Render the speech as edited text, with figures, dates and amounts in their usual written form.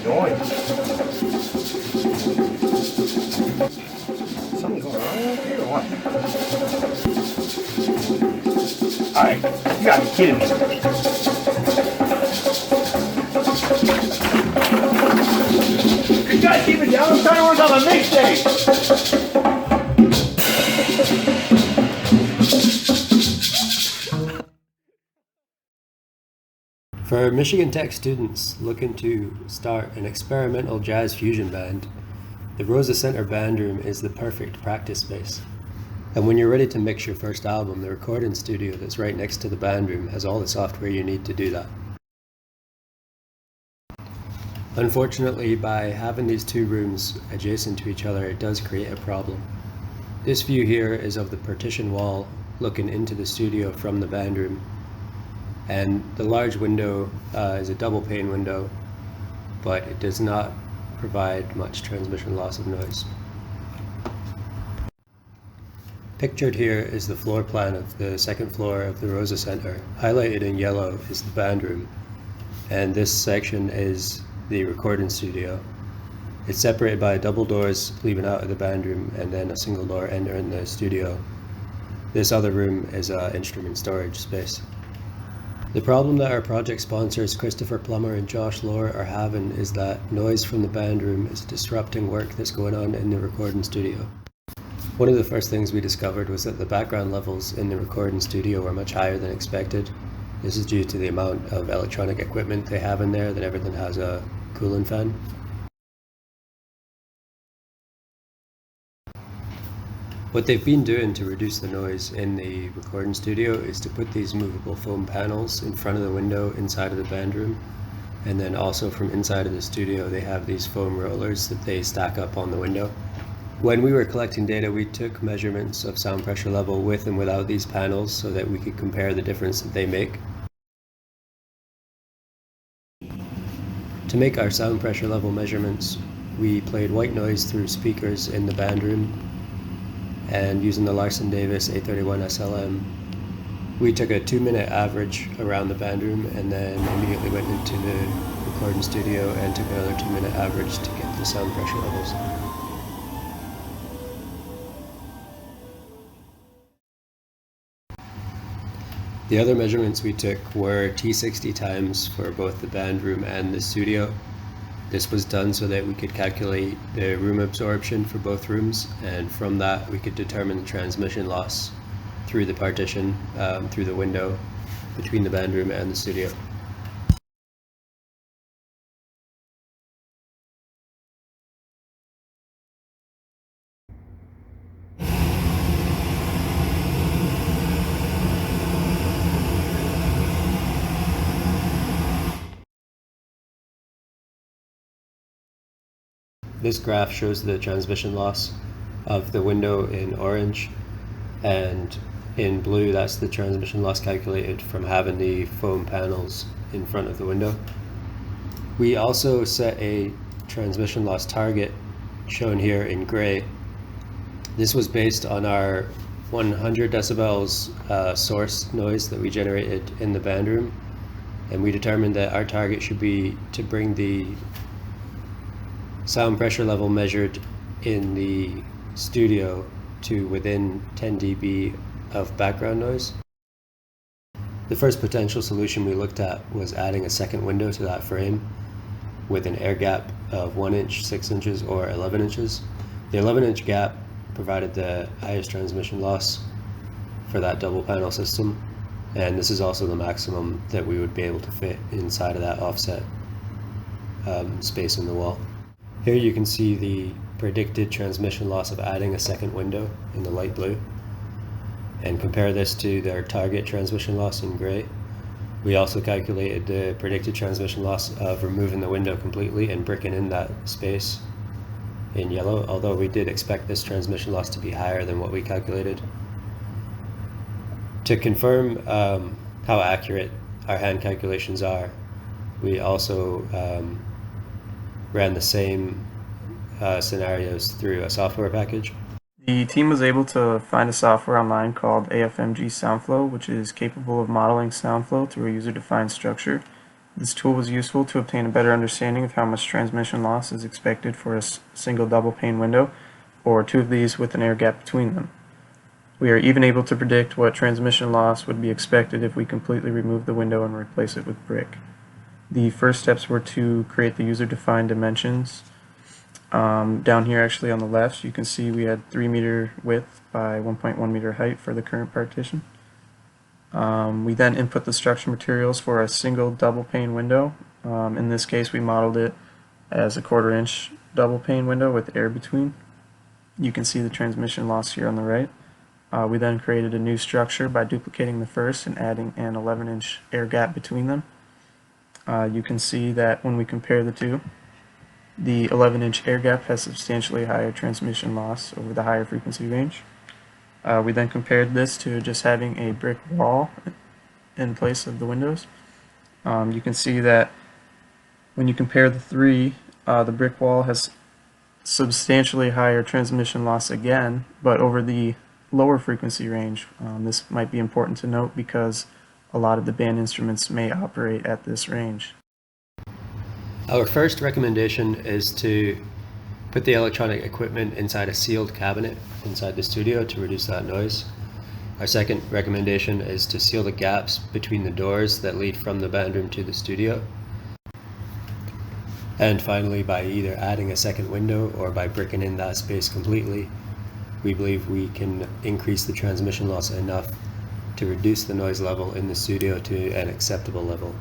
noise. Something going on over here or what? Alright, you gotta be kidding me. You guys keep it down, I'm trying to work on my mixtape! For Michigan Tech students looking to start an experimental jazz fusion band, the Rozsa Center band room is the perfect practice space. And when you're ready to mix your first album, the recording studio that's right next to the band room has all the software you need to do that. Unfortunately, by having these two rooms adjacent to each other, it does create a problem. This view here is of the partition wall looking into the studio from the band room. And the large window is a double pane window, but it does not provide much transmission loss of noise. Pictured here is the floor plan of the second floor of the Rozsa Center. Highlighted in yellow is the band room, and this section is the recording studio. It's separated by double doors leading out of the band room and then a single door entering the studio. This other room is an instrument storage space. The problem that our project sponsors Christopher Plummer and Josh Lohr are having is that noise from the band room is disrupting work that's going on in the recording studio. One of the first things we discovered was that the background levels in the recording studio were much higher than expected. This is due to the amount of electronic equipment they have in there, that everything has a cooling fan. What they've been doing to reduce the noise in the recording studio is to put these movable foam panels in front of the window inside of the band room, and then also from inside of the studio they have these foam rollers that they stack up on the window. When we were collecting data, we took measurements of sound pressure level with and without these panels so that we could compare the difference that they make. To make our sound pressure level measurements, we played white noise through speakers in the band room, and using the Larson Davis A31 SLM, we took a 2-minute average around the band room and then immediately went into the recording studio and took another 2-minute average to get the sound pressure levels. The other measurements we took were T60 times for both the band room and the studio. This was done so that we could calculate the room absorption for both rooms, and from that we could determine the transmission loss through the partition, through the window between the band room and the studio. This graph shows the transmission loss of the window in orange, and in blue that's the transmission loss calculated from having the foam panels in front of the window. We also set a transmission loss target shown here in gray. This was based on our 100 decibels source noise that we generated in the band room, and we determined that our target should be to bring the sound pressure level measured in the studio to within 10 dB of background noise. The first potential solution we looked at was adding a second window to that frame with an air gap of 1 inch, 6 inches, or 11 inches. The 11-inch gap provided the highest transmission loss for that double panel system, and this is also the maximum that we would be able to fit inside of that offset space in the wall. Here you can see the predicted transmission loss of adding a second window in the light blue, and compare this to their target transmission loss in gray. We also calculated the predicted transmission loss of removing the window completely and bricking in that space in yellow, although we did expect this transmission loss to be higher than what we calculated. To confirm how accurate our hand calculations are, we also ran the same scenarios through a software package. The team was able to find a software online called AFMG SoundFlow, which is capable of modeling sound flow through a user-defined structure. This tool was useful to obtain a better understanding of how much transmission loss is expected for a single double pane window, or two of these with an air gap between them. We are even able to predict what transmission loss would be expected if we completely remove the window and replace it with brick. The first steps were to create the user-defined dimensions. Down here actually on the left you can see we had 3 meter width by 1.1 meter height for the current partition. We then input the structure materials for a single double pane window. In this case we modeled it as a 1/4 inch double pane window with air between. You can see the transmission loss here on the right. We then created a new structure by duplicating the first and adding an 11-inch air gap between them. You can see that when we compare the two, the 11-inch air gap has substantially higher transmission loss over the higher frequency range. We then compared this to just having a brick wall in place of the windows. You can see that when you compare the three, the brick wall has substantially higher transmission loss again, but over the lower frequency range. This might be important to note because a lot of the band instruments may operate at this range. Our first recommendation is to put the electronic equipment inside a sealed cabinet inside the studio to reduce that noise. Our second recommendation is to seal the gaps between the doors that lead from the band room to the studio. And finally, by either adding a second window or by bricking in that space completely, we believe we can increase the transmission loss enough to reduce the noise level in the studio to an acceptable level.